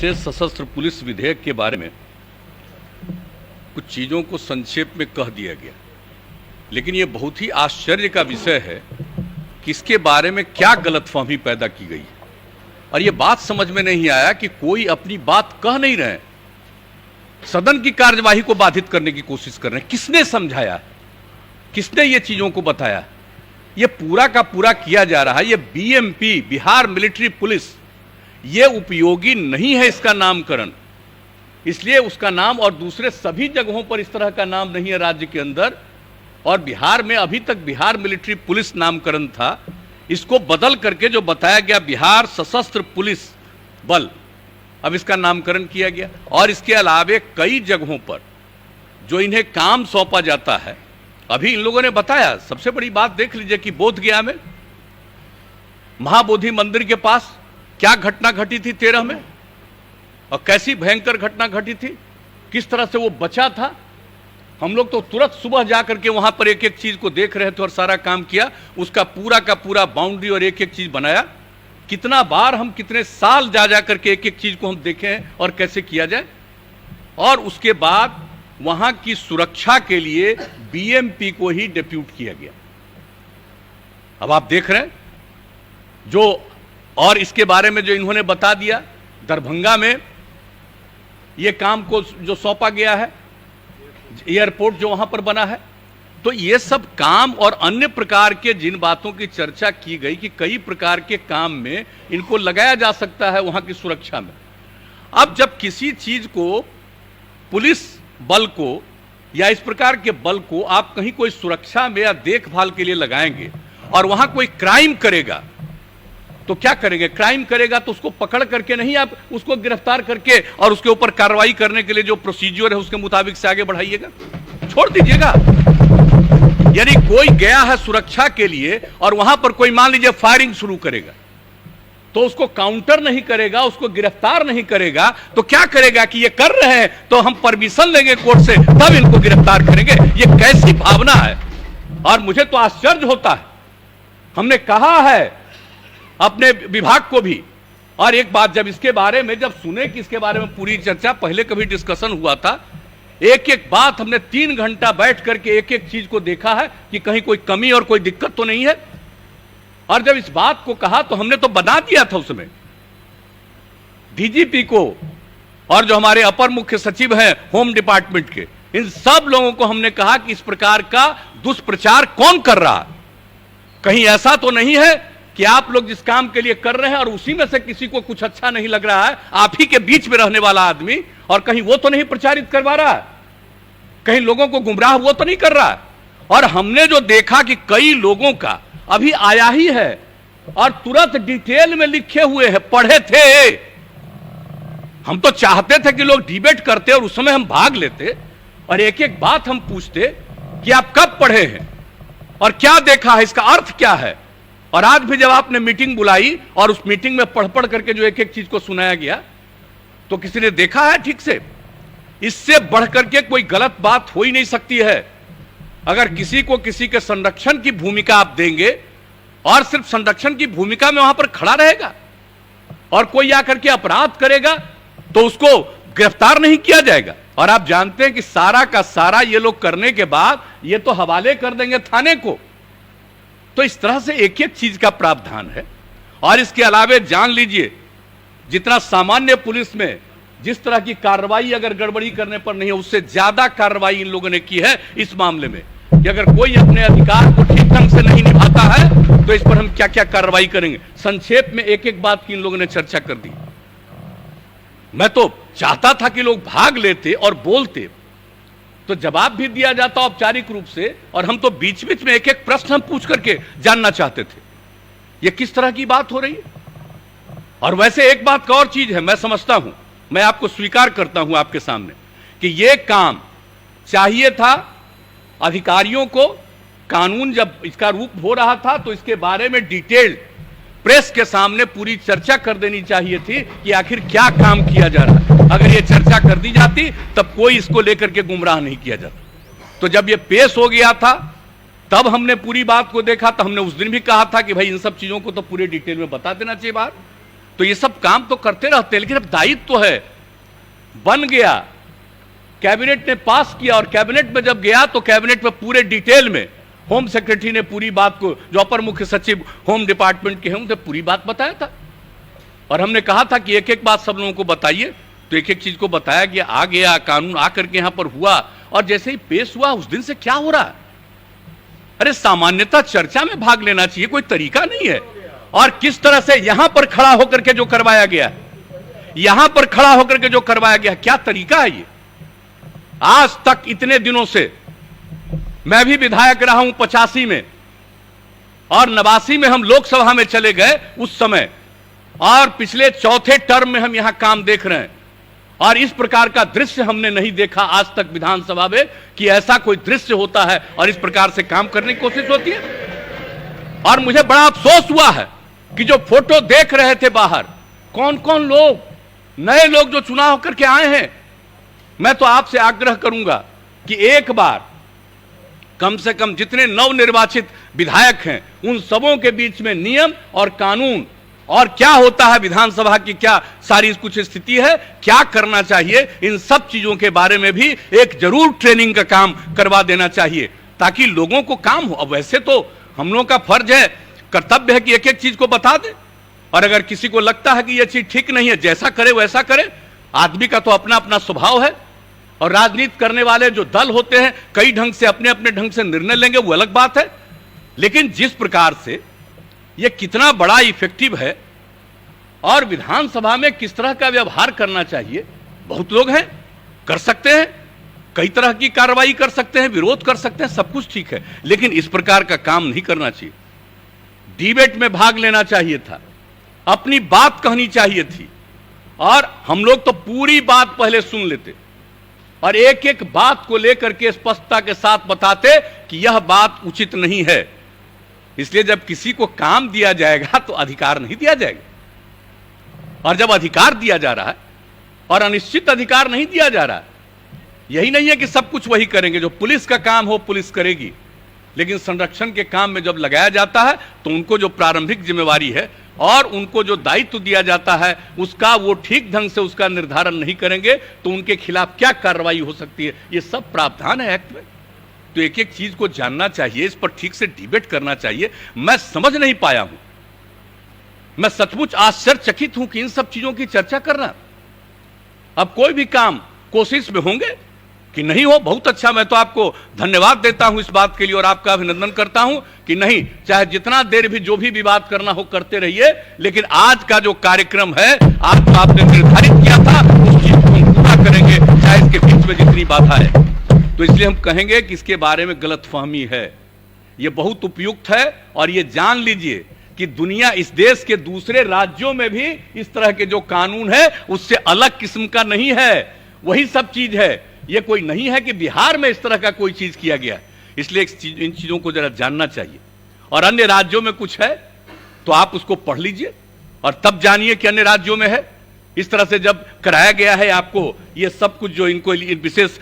विशेष सशस्त्र पुलिस विधेयक के बारे में कुछ चीज़ों को संक्षेप में कह दिया गया, लेकिन ये बहुत ही आश्चर्य का विषय है कि इसके बारे में क्या गलतफहमी पैदा की गई है। और ये बात समझ में नहीं आया कि कोई अपनी बात कह नहीं रहे, सदन की कार्यवाही को बाधित करने की कोशिश कर रहे हैं। किसने समझाया, किसने ये चीज़ों को बताया? ये पूरा का पूरा किया जा रहा है। ये बीएमपी, बिहार मिलिट्री पुलिस, ये उपयोगी नहीं है इसका नामकरण, इसलिए उसका नाम और दूसरे सभी जगहों पर इस तरह का नाम नहीं है राज्य के अंदर। और बिहार में अभी तक बिहार मिलिट्री पुलिस नामकरण था, इसको बदल करके जो बताया गया बिहार सशस्त्र पुलिस बल, अब इसका नामकरण किया गया। और इसके अलावे कई जगहों पर जो इन्हें काम सौंपा जाता है, अभी इन लोगों ने बताया। सबसे बड़ी बात देख लीजिए कि बोधगया में महाबोधि मंदिर के पास क्या घटना घटी थी 13 में, और कैसी भयंकर घटना घटी थी, किस तरह से वो बचा था। हम लोग तो तुरंत सुबह जाकर के वहां पर एक एक चीज को देख रहे थे और सारा काम किया, उसका पूरा का पूरा बाउंड्री और एक एक चीज बनाया। कितना बार हम कितने साल जा करके एक एक चीज को हम देखे हैं और कैसे किया जाए। और उसके बाद वहां की सुरक्षा के लिए बीएमपी को ही डिप्यूट किया गया। अब आप देख रहे हैं जो, और इसके बारे में जो इन्होंने बता दिया, दरभंगा में ये काम को जो सौंपा गया है, एयरपोर्ट जो वहां पर बना है, तो ये सब काम और अन्य प्रकार के जिन बातों की चर्चा की गई कि कई प्रकार के काम में इनको लगाया जा सकता है वहां की सुरक्षा में। अब जब किसी चीज को, पुलिस बल को या इस प्रकार के बल को आप कहीं कोई सुरक्षा में या देखभाल के लिए लगाएंगे और वहां कोई क्राइम करेगा तो क्या करेंगे? क्राइम करेगा तो उसको पकड़ करके नहीं, आप उसको गिरफ्तार करके और उसके ऊपर कार्रवाई करने के लिए जो प्रोसीजर है उसके मुताबिक से आगे बढ़ाइएगा, छोड़ दीजिएगा। यानी कोई गया है सुरक्षा के लिए और वहां पर कोई मान लीजिए फायरिंग शुरू करेगा, तो उसको काउंटर नहीं करेगा, उसको गिरफ्तार नहीं करेगा, तो क्या करेगा कि ये कर रहे हैं तो हम परमिशन लेंगे कोर्ट से, तब इनको गिरफ्तार करेंगे। ये कैसी भावना है? और मुझे तो आश्चर्य होता है। हमने कहा है अपने विभाग को भी, और एक बात जब इसके बारे में जब सुने कि इसके बारे में पूरी चर्चा, पहले कभी डिस्कशन हुआ था, एक एक बात हमने 3 घंटा बैठ करके एक एक चीज को देखा है कि कहीं कोई कमी और कोई दिक्कत तो नहीं है। और जब इस बात को कहा तो हमने तो बना दिया था उसमें डीजीपी को और जो हमारे अपर मुख्य सचिव हैं होम डिपार्टमेंट के, इन सब लोगों को हमने कहा कि इस प्रकार का दुष्प्रचार कौन कर रहा है। कहीं ऐसा तो नहीं है कि आप लोग जिस काम के लिए कर रहे हैं और उसी में से किसी को कुछ अच्छा नहीं लग रहा है, आप ही के बीच में रहने वाला आदमी, और कहीं वो तो नहीं प्रचारित करवा रहा है, कहीं लोगों को गुमराह वो तो नहीं कर रहा है। और हमने जो देखा कि कई लोगों का अभी आया ही है और तुरंत डिटेल में लिखे हुए हैं, पढ़े थे। हम तो चाहते थे कि लोग डिबेट करते और उस समय हम भाग लेते और एक एक बात हम पूछते कि आप कब पढ़े हैं और क्या देखा है, इसका अर्थ क्या है। और आज भी जब आपने मीटिंग बुलाई और उस मीटिंग में पढ़ पढ़ करके जो एक एक चीज को सुनाया गया, तो किसी ने देखा है ठीक से? इससे बढ़ करके कोई गलत बात हो ही नहीं सकती है। अगर किसी को किसी के संरक्षण की भूमिका आप देंगे और सिर्फ संरक्षण की भूमिका में वहां पर खड़ा रहेगा और कोई आकर के अपराध करेगा तो उसको गिरफ्तार नहीं किया जाएगा। और आप जानते हैं कि सारा का सारा ये लोग करने के बाद ये तो हवाले कर देंगे थाने को। तो इस तरह से एक एक चीज का प्रावधान है। और इसके अलावे जान लीजिए, जितना सामान्य पुलिस में जिस तरह की कार्रवाई अगर गड़बड़ी करने पर नहीं है, उससे ज्यादा कार्रवाई इन लोगों ने की है इस मामले में कि अगर कोई अपने अधिकार को ठीक ढंग से नहीं निभाता है तो इस पर हम क्या क्या कार्रवाई करेंगे। संक्षेप में एक एक बात की इन लोगों ने चर्चा कर दी। मैं तो चाहता था कि लोग भाग लेते और बोलते तो जवाब भी दिया जाता औपचारिक रूप से, और हम तो बीच बीच में एक एक प्रश्न हम पूछ करके जानना चाहते थे ये किस तरह की बात हो रही है। और वैसे एक बात का और चीज है, मैं समझता हूं, मैं आपको स्वीकार करता हूं आपके सामने कि यह काम चाहिए था अधिकारियों को। कानून जब इसका रूप हो रहा था तो इसके बारे में डिटेल्ड प्रेस के सामने पूरी चर्चा कर देनी चाहिए थी कि आखिर क्या काम किया जा रहा है। अगर ये चर्चा कर दी जाती तब कोई इसको लेकर के गुमराह नहीं किया जाता। तो जब ये पेश हो गया था तब हमने पूरी बात को देखा, तो हमने उस दिन भी कहा था कि भाई इन सब चीजों को तो पूरे डिटेल में बता देना चाहिए बात। तो ये सब काम तो करते रहते हैं, लेकिन अब दायित्व तो है, बन गया, कैबिनेट ने पास किया, और कैबिनेट में जब गया तो कैबिनेट में पूरे डिटेल में होम सेक्रेटरी ने पूरी बात को, जो अपर मुख्य सचिव होम डिपार्टमेंट के हैं, उनसे पूरी बात बताया था। और हमने कहा था कि एक एक बात सब लोगों को बताइए, तो एक एक चीज को बताया गया, आ गया कानून, आकर के यहां पर हुआ, और जैसे ही पेश हुआ उस दिन से क्या हो रहा है? अरे सामान्यतः चर्चा में भाग लेना चाहिए, कोई तरीका नहीं है। और किस तरह से यहां पर खड़ा होकर के जो करवाया गया, यहां पर खड़ा होकर के जो करवाया गया, क्या तरीका है ये? आज तक इतने दिनों से मैं भी विधायक रहा हूं 85 में, और 89 में हम लोकसभा में चले गए उस समय, और पिछले चौथे टर्म में हम यहां काम देख रहे हैं, और इस प्रकार का दृश्य हमने नहीं देखा आज तक विधानसभा में कि ऐसा कोई दृश्य होता है और इस प्रकार से काम करने की कोशिश होती है। और मुझे बड़ा अफसोस हुआ है कि जो फोटो देख रहे थे बाहर, कौन कौन लोग, नए लोग जो चुनाव होकर के आए हैं, मैं तो आपसे आग्रह करूंगा कि एक बार कम से कम जितने नवनिर्वाचित विधायक हैं उन सबों के बीच में नियम और कानून और क्या होता है विधानसभा की, क्या सारी कुछ स्थिति है, क्या करना चाहिए, इन सब चीजों के बारे में भी एक जरूर ट्रेनिंग का काम करवा देना चाहिए, ताकि लोगों को काम हो। अब वैसे तो हम लोगों का फर्ज है, कर्तव्य है कि एक एक चीज को बता दे, और अगर किसी को लगता है कि यह चीज ठीक नहीं है, जैसा करे वैसा करे। आदमी का तो अपना अपना स्वभाव है, और राजनीति करने वाले जो दल होते हैं कई ढंग से अपने अपने ढंग से निर्णय लेंगे, वो अलग बात है। लेकिन जिस प्रकार से यह कितना बड़ा इफेक्टिव है, और विधानसभा में किस तरह का व्यवहार करना चाहिए, बहुत लोग हैं, कर सकते हैं, कई तरह की कार्रवाई कर सकते हैं, विरोध कर सकते हैं, सब कुछ ठीक है, लेकिन इस प्रकार का काम नहीं करना चाहिए। डिबेट में भाग लेना चाहिए था, अपनी बात कहनी चाहिए थी, और हम लोग तो पूरी बात पहले सुन लेते और एक एक बात को लेकर के स्पष्टता के साथ बताते कि यह बात उचित नहीं है। इसलिए जब किसी को काम दिया जाएगा तो अधिकार नहीं दिया जाएगा, और जब अधिकार दिया जा रहा है और अनिश्चित अधिकार नहीं दिया जा रहा है, यही नहीं है कि सब कुछ वही करेंगे, जो पुलिस का काम हो पुलिस करेगी, लेकिन संरक्षण के काम में जब लगाया जाता है तो उनको जो प्रारंभिक जिम्मेवारी है और उनको जो दायित्व दिया जाता है उसका वो ठीक ढंग से उसका निर्धारण नहीं करेंगे तो उनके खिलाफ क्या कार्रवाई हो सकती है, ये सब प्रावधान है एक्ट में। तो एक एक चीज को जानना चाहिए, इस पर ठीक से डिबेट करना चाहिए। मैं समझ नहीं पाया हूं, मैं सचमुच आश्चर्यचकित हूं कि इन सब चीजों की चर्चा करना। अब कोई भी काम कोशिश में होंगे कि नहीं हो, बहुत अच्छा, मैं तो आपको धन्यवाद देता हूं इस बात के लिए और आपका अभिनंदन करता हूं कि नहीं, चाहे जितना देर भी जो भी विवाद करना हो करते रहिए, लेकिन आज का जो कार्यक्रम है, आज जो आपने निर्धारित किया था उस चीज को हम पूरा करेंगे, चाहे इसके बीच में जितनी बाधा है। तो इसलिए हम कहेंगे कि इसके बारे में गलतफहमी है, यह बहुत उपयुक्त है, और यह जान लीजिए कि दुनिया, इस देश के दूसरे राज्यों में भी इस तरह के जो कानून है उससे अलग किस्म का नहीं है, वही सब चीज है। यह कोई नहीं है कि बिहार में इस तरह का कोई चीज किया गया, इसलिए इन चीजों को जरा जानना चाहिए। और अन्य राज्यों में कुछ है तो आप उसको पढ़ लीजिए और तब जानिए कि अन्य राज्यों में है। इस तरह से जब कराया गया है आपको ये सब कुछ, जो इनको विशेष